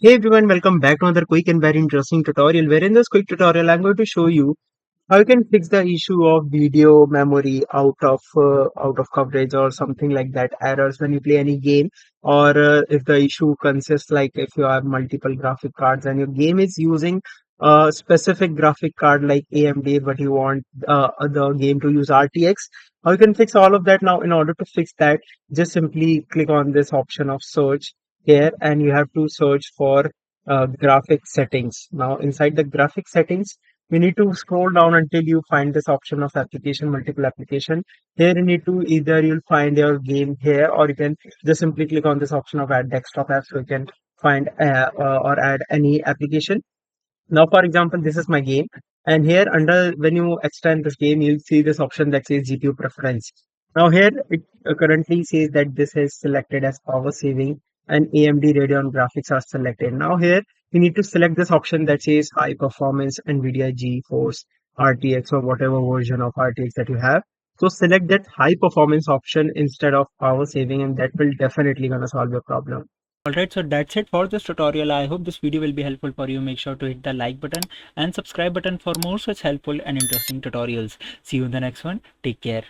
Hey everyone, welcome back to another quick and very interesting tutorial where in this quick tutorial I'm going to show you how you can fix the issue of video memory out of coverage or something like that errors when you play any game, or if the issue consists like if you have multiple graphic cards and your game is using a specific graphic card like AMD but you want the game to use RTX. How you can fix all of that now? In order to fix that, just simply click on this option of search here and you have to search for graphic settings. Now inside the graphic settings you need to scroll down until you find this option of application, multiple application. Here you need to either you'll find your game here, or you can just simply click on this option of add desktop app so you can find or add any application. Now, for example, this is my game, and here under when you extend this game, you'll see this option that says GPU preference. Now, here it currently says that this is selected as power saving and AMD Radeon graphics are selected. Now, here you need to select this option that says high performance NVIDIA GeForce RTX or whatever version of RTX that you have. So, select that high performance option instead of power saving, and that will definitely gonna solve your problem. Alright, so that's it for this tutorial. I hope this video will be helpful for you. Make sure to hit the like button and subscribe button for more such helpful and interesting tutorials. See you in the next one. Take care.